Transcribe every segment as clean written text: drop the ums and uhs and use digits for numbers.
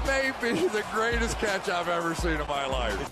That may be the greatest catch I've ever seen in my life.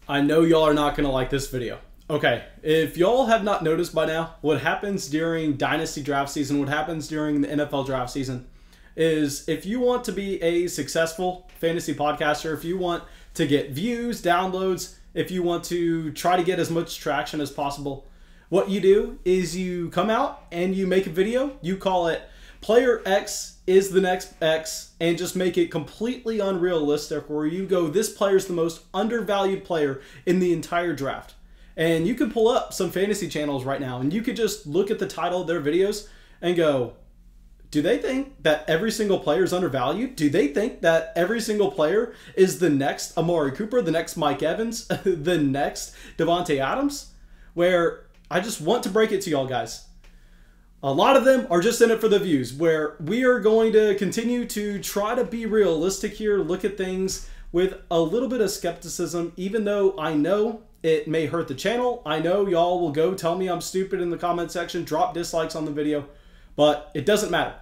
I know y'all are not going to like this video. Okay, if y'all have not noticed by now, what happens during Dynasty draft season, what happens during the NFL draft season, is if you want to be a successful fantasy podcaster, if you want to get views, downloads, if you want to try to get as much traction as possible, what you do is you come out and you make a video, you call it Player X is the next X, and just make it completely unrealistic, where you go, this player is the most undervalued player in the entire draft. And you can pull up some fantasy channels right now and you could just look at the title of their videos and go, do they think that every single player is undervalued? Do they think that every single player is the next Amari Cooper, the next Mike Evans, the next Devontae Adams? Where I just want to break it to y'all guys. A lot of them are just in it for the views, where we are going to continue to try to be realistic here, look at things with a little bit of skepticism, even though I know it may hurt the channel. I know y'all will go tell me I'm stupid in the comment section, drop dislikes on the video, but it doesn't matter.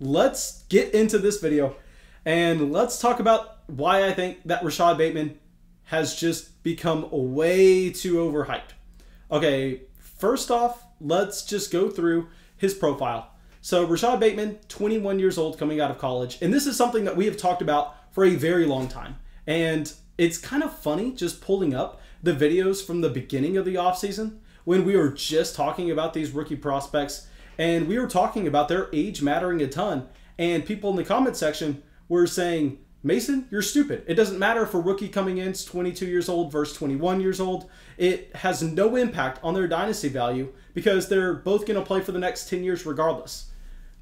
Let's get into this video and let's talk about why I think that Rashod Bateman has just become way too overhyped. Okay, first off, let's just go through his profile. So Rashod Bateman, 21 years old, coming out of college. And this is something that we have talked about for a very long time. And it's kind of funny just pulling up the videos from the beginning of the offseason when we were just talking about these rookie prospects and we were talking about their age mattering a ton. And people in the comment section were saying, Mason, you're stupid. It doesn't matter if a rookie coming in is 22 years old versus 21 years old. It has no impact on their dynasty value because they're both going to play for the next 10 years regardless.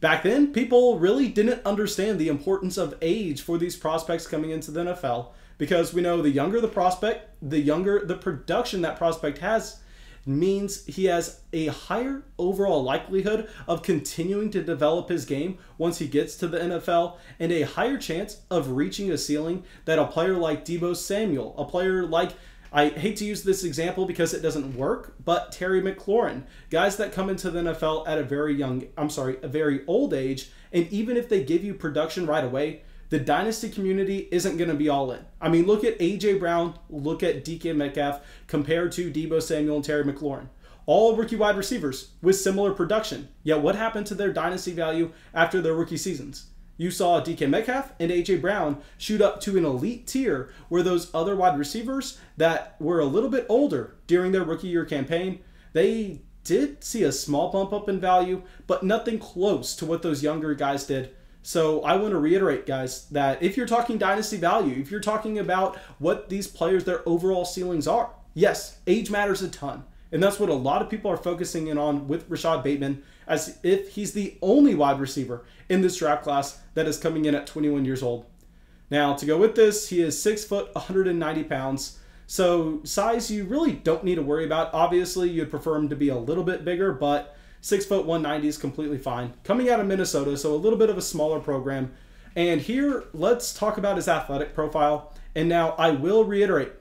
Back then, people really didn't understand the importance of age for these prospects coming into the NFL, because we know the younger the prospect, the younger the production that prospect has, means he has a higher overall likelihood of continuing to develop his game once he gets to the NFL, and a higher chance of reaching a ceiling that a player like Deebo Samuel, a player like, I hate to use this example because it doesn't work, but Terry McLaurin, guys that come into the NFL at a very old age, and even if they give you production right away, the dynasty community isn't going to be all in. I mean, look at A.J. Brown, look at DK Metcalf compared to Deebo Samuel and Terry McLaurin. All rookie wide receivers with similar production. Yet what happened to their dynasty value after their rookie seasons? You saw DK Metcalf and A.J. Brown shoot up to an elite tier, where those other wide receivers that were a little bit older during their rookie year campaign, they did see a small bump up in value, but nothing close to what those younger guys did. So I want to reiterate, guys, that if you're talking dynasty value, if you're talking about what these players, their overall ceilings are, yes, age matters a ton. And that's what a lot of people are focusing in on with Rashod Bateman, as if he's the only wide receiver in this draft class that is coming in at 21 years old. Now, to go with this, he is 6 foot, 190 pounds. So size you really don't need to worry about. Obviously, you'd prefer him to be a little bit bigger, but 6 foot 190 is completely fine. Coming out of Minnesota, so a little bit of a smaller program. And here, let's talk about his athletic profile. And now I will reiterate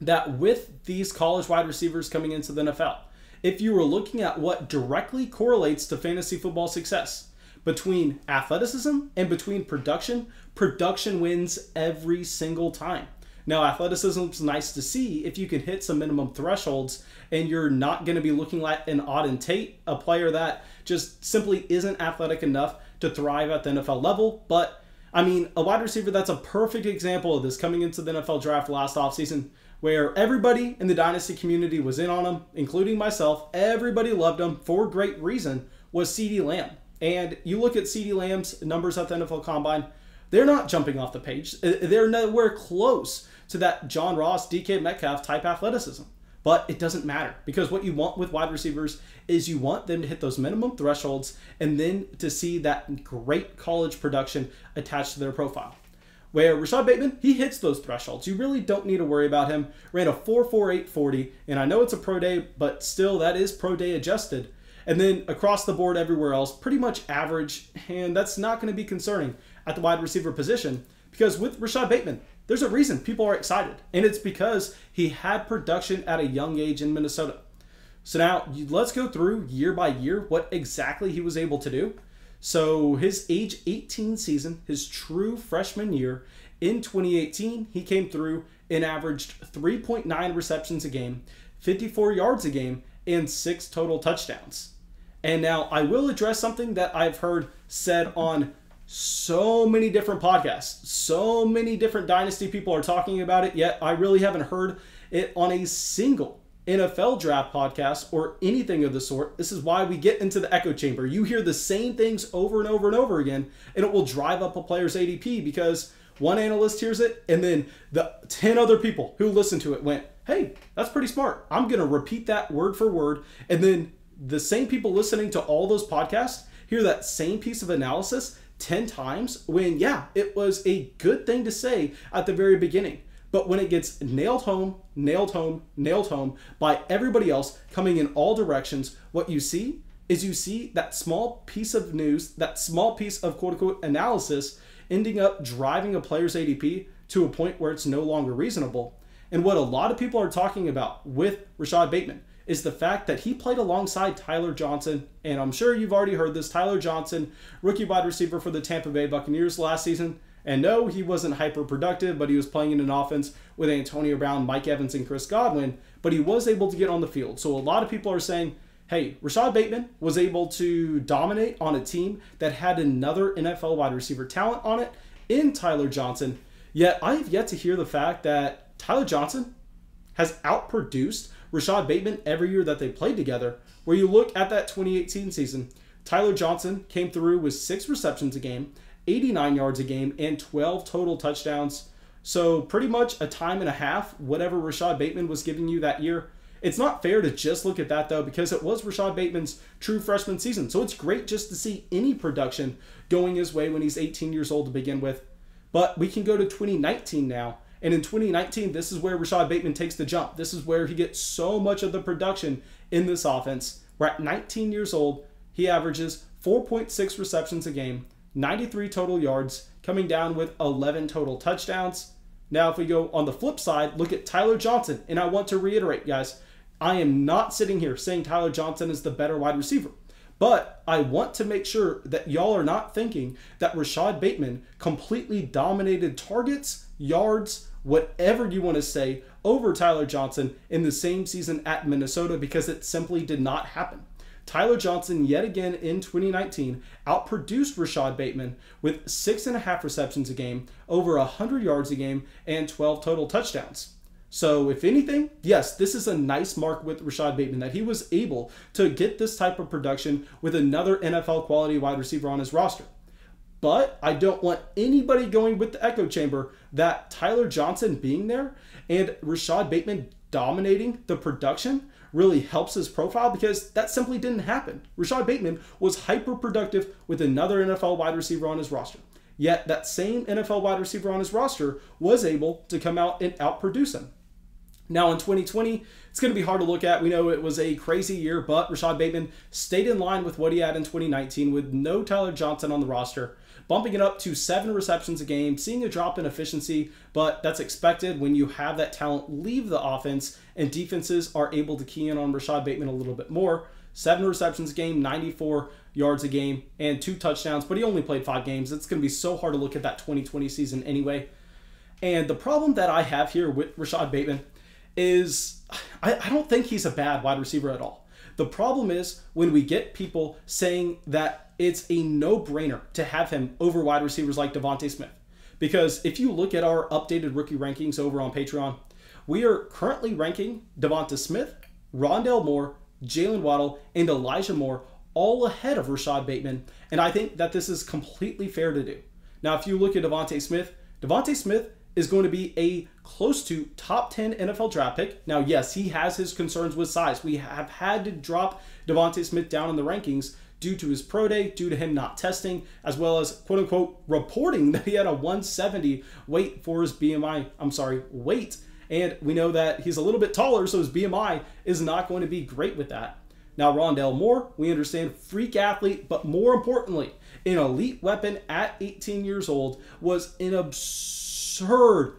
that with these college wide receivers coming into the NFL, if you were looking at what directly correlates to fantasy football success between athleticism and between production, production wins every single time. Now, athleticism is nice to see if you can hit some minimum thresholds and you're not going to be looking like an Auden Tate, a player that just simply isn't athletic enough to thrive at the NFL level. But, I mean, a wide receiver that's a perfect example of this coming into the NFL draft last offseason, where everybody in the dynasty community was in on him, including myself. Everybody loved him for great reason, was CeeDee Lamb. And you look at CeeDee Lamb's numbers at the NFL Combine, they're not jumping off the page. They're nowhere close to that John Ross, DK Metcalf type athleticism. But it doesn't matter, because what you want with wide receivers is you want them to hit those minimum thresholds and then to see that great college production attached to their profile. Where Rashod Bateman, he hits those thresholds. You really don't need to worry about him. Ran a 4.48 40, and I know it's a pro day, but still that is pro day adjusted. And then across the board everywhere else, pretty much average, and that's not going to be concerning at the wide receiver position, because with Rashod Bateman, there's a reason people are excited, and it's because he had production at a young age in Minnesota. So now let's go through year by year what exactly he was able to do. So his age 18 season, his true freshman year, in 2018, he came through and averaged 3.9 receptions a game, 54 yards a game, and 6 total touchdowns. And now I will address something that I've heard said on so many different podcasts. So many different Dynasty people are talking about it, yet I really haven't heard it on a single NFL draft podcast or anything of the sort. This is why we get into the echo chamber. You hear the same things over and over and over again, and it will drive up a player's ADP because one analyst hears it, and then the 10 other people who listened to it went, hey, that's pretty smart. I'm going to repeat that word for word. And then the same people listening to all those podcasts hear that same piece of analysis 10 times when, yeah, it was a good thing to say at the very beginning. But when it gets nailed home by everybody else coming in all directions, what you see is you see that small piece of news, that small piece of quote-unquote analysis ending up driving a player's ADP to a point where it's no longer reasonable. And what a lot of people are talking about with Rashod Bateman is the fact that he played alongside Tyler Johnson, and I'm sure you've already heard this, Tyler Johnson, rookie wide receiver for the Tampa Bay Buccaneers last season. And no, he wasn't hyper productive, but he was playing in an offense with Antonio Brown, Mike Evans, and Chris Godwin, but he was able to get on the field. So a lot of people are saying, hey, Rashod Bateman was able to dominate on a team that had another NFL wide receiver talent on it in Tyler Johnson. Yet I have yet to hear the fact that Tyler Johnson has outproduced Rashod Bateman every year that they played together. Where you look at that 2018 season, Tyler Johnson came through with 6 receptions a game, 89 yards a game, and 12 total touchdowns. So pretty much a time and a half, whatever Rashod Bateman was giving you that year. It's not fair to just look at that, though, because it was Rashod Bateman's true freshman season. So it's great just to see any production going his way when he's 18 years old to begin with. But we can go to 2019 now. And in 2019, this is where Rashod Bateman takes the jump. This is where he gets so much of the production in this offense. Where at 19 years old, he averages 4.6 receptions a game, 93 total yards, coming down with 11 total touchdowns. Now, if we go on the flip side, look at Tyler Johnson. And I want to reiterate, guys, I am not sitting here saying Tyler Johnson is the better wide receiver. But I want to make sure that y'all are not thinking that Rashod Bateman completely dominated targets, yards, whatever you want to say, over Tyler Johnson in the same season at Minnesota, because it simply did not happen. Tyler Johnson, yet again in 2019, outproduced Rashod Bateman with 6.5 receptions a game, over 100 yards a game, and 12 total touchdowns. So if anything, yes, this is a nice mark with Rashod Bateman, that he was able to get this type of production with another NFL quality wide receiver on his roster. But I don't want anybody going with the echo chamber that Tyler Johnson being there and Rashod Bateman dominating the production really helps his profile, because that simply didn't happen. Rashod Bateman was hyper productive with another NFL wide receiver on his roster. Yet that same NFL wide receiver on his roster was able to come out and outproduce him. Now in 2020, it's going to be hard to look at. We know it was a crazy year, but Rashod Bateman stayed in line with what he had in 2019 with no Tyler Johnson on the roster, bumping it up to 7 receptions a game, seeing a drop in efficiency, but that's expected when you have that talent leave the offense and defenses are able to key in on Rashod Bateman a little bit more. 7 receptions a game, 94 yards a game, and 2 touchdowns, but he only played 5 games. It's going to be so hard to look at that 2020 season anyway. And the problem that I have here with Rashod Bateman is I don't think he's a bad wide receiver at all. The problem is when we get people saying that it's a no-brainer to have him over wide receivers like Devontae Smith. Because if you look at our updated rookie rankings over on Patreon, we are currently ranking Devontae Smith, Rondale Moore, Jalen Waddle, and Elijah Moore all ahead of Rashod Bateman. And I think that this is completely fair to do. Now, if you look at Devontae Smith is going to be a close to top 10 NFL draft pick. Now, yes, he has his concerns with size. We have had to drop Devontae Smith down in the rankings due to his pro day, due to him not testing, as well as quote-unquote reporting that he had a 170 weight for his weight. And we know that he's a little bit taller, so his BMI is not going to be great with that. Now, Rondale Moore, we understand, freak athlete, but more importantly, an elite weapon at 18 years old, was an absurd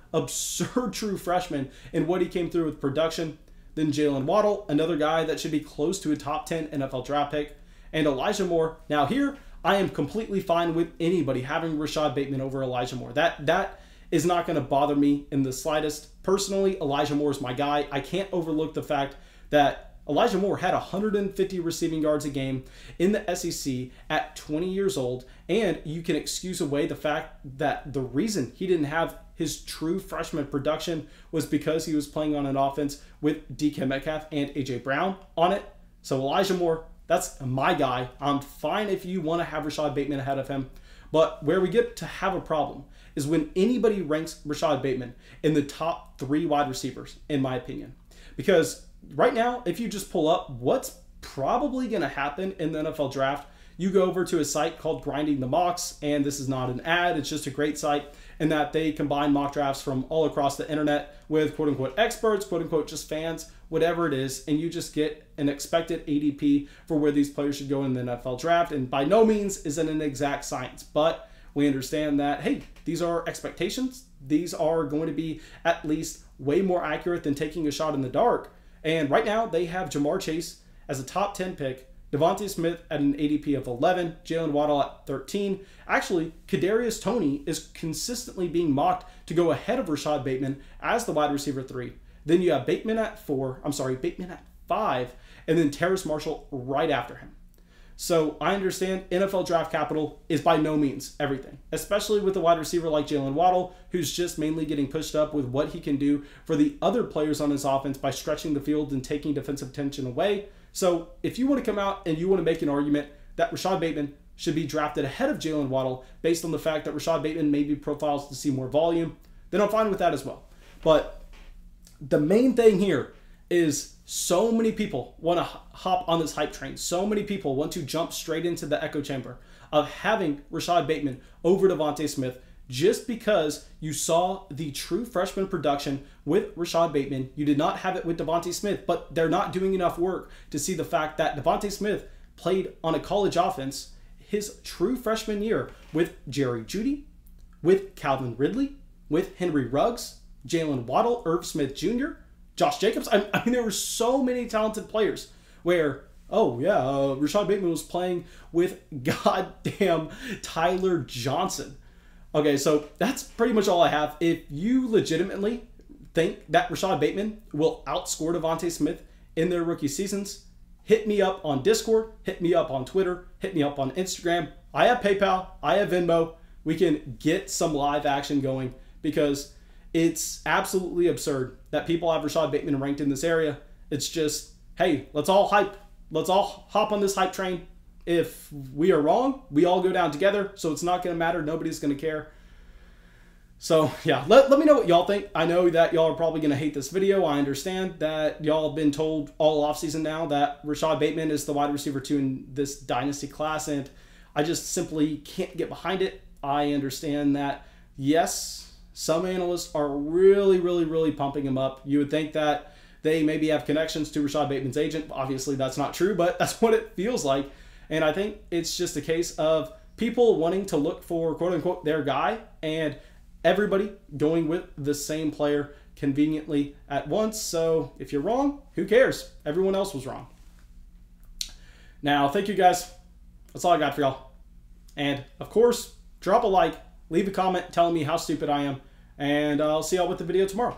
true freshman in what he came through with production. Then Jalen Waddle, another guy that should be close to a top 10 NFL draft pick. And Elijah Moore. Now here, I am completely fine with anybody having Rashod Bateman over Elijah Moore. That is not going to bother me in the slightest. Personally, Elijah Moore is my guy. I can't overlook the fact that Elijah Moore had 150 receiving yards a game in the SEC at 20 years old, and you can excuse away the fact that the reason he didn't have his true freshman production was because he was playing on an offense with DK Metcalf and AJ Brown on it. So Elijah Moore, that's my guy. I'm fine if you want to have Rashod Bateman ahead of him. But where we get to have a problem is when anybody ranks Rashod Bateman in the top 3 wide receivers, in my opinion. Because right now, if you just pull up what's probably going to happen in the NFL draft, you go over to a site called Grinding the Mocks, and this is not an ad, it's just a great site, in that they combine mock drafts from all across the internet with quote-unquote experts, quote-unquote just fans, whatever it is, and you just get an expected ADP for where these players should go in the NFL draft. And by no means is it an exact science, but we understand that, hey, these are expectations. These are going to be at least way more accurate than taking a shot in the dark. And right now, they have Jamar Chase as a top 10 pick, Devontae Smith at an ADP of 11, Jalen Waddle at 13. Actually, Kadarius Toney is consistently being mocked to go ahead of Rashod Bateman as the wide receiver 3. Then you have Bateman at 5, and then Terrace Marshall right after him. So I understand NFL draft capital is by no means everything, especially with a wide receiver like Jalen Waddle, who's just mainly getting pushed up with what he can do for the other players on his offense by stretching the field and taking defensive attention away. So if you want to come out and you want to make an argument that Rashod Bateman should be drafted ahead of Jalen Waddle based on the fact that Rashod Bateman maybe profiles to see more volume, then I'm fine with that as well. But the main thing here is so many people want to hop on this hype train. So many people want to jump straight into the echo chamber of having Rashod Bateman over Devontae Smith just because you saw the true freshman production with Rashod Bateman. You did not have it with Devontae Smith, but they're not doing enough work to see the fact that Devontae Smith played on a college offense his true freshman year with Jerry Jeudy, with Calvin Ridley, with Henry Ruggs, Jalen Waddle, Irv Smith Jr., Josh Jacobs. I mean, there were so many talented players where, Rashod Bateman was playing with goddamn Tyler Johnson. Okay, so that's pretty much all I have. If you legitimately think that Rashod Bateman will outscore Devontae Smith in their rookie seasons, hit me up on Discord, hit me up on Twitter, hit me up on Instagram. I have PayPal, I have Venmo. We can get some live action going because it's absolutely absurd that people have Rashod Bateman ranked in this area. It's just, hey, let's all hype. Let's all hop on this hype train. If we are wrong, we all go down together, so it's not going to matter. Nobody's going to care. So, yeah, let me know what y'all think. I know that y'all are probably going to hate this video. I understand that y'all have been told all offseason now that Rashod Bateman is the wide receiver 2 in this Dynasty class, and I just simply can't get behind it. I understand that, yes, some analysts are really, really, really pumping him up. You would think that they maybe have connections to Rashod Bateman's agent. Obviously, that's not true, but that's what it feels like. And I think it's just a case of people wanting to look for, quote-unquote, their guy, and everybody going with the same player conveniently at once. So if you're wrong, who cares? Everyone else was wrong. Now, thank you guys. That's all I got for y'all. And, of course, drop a like, leave a comment telling me how stupid I am, and I'll see y'all with the video tomorrow.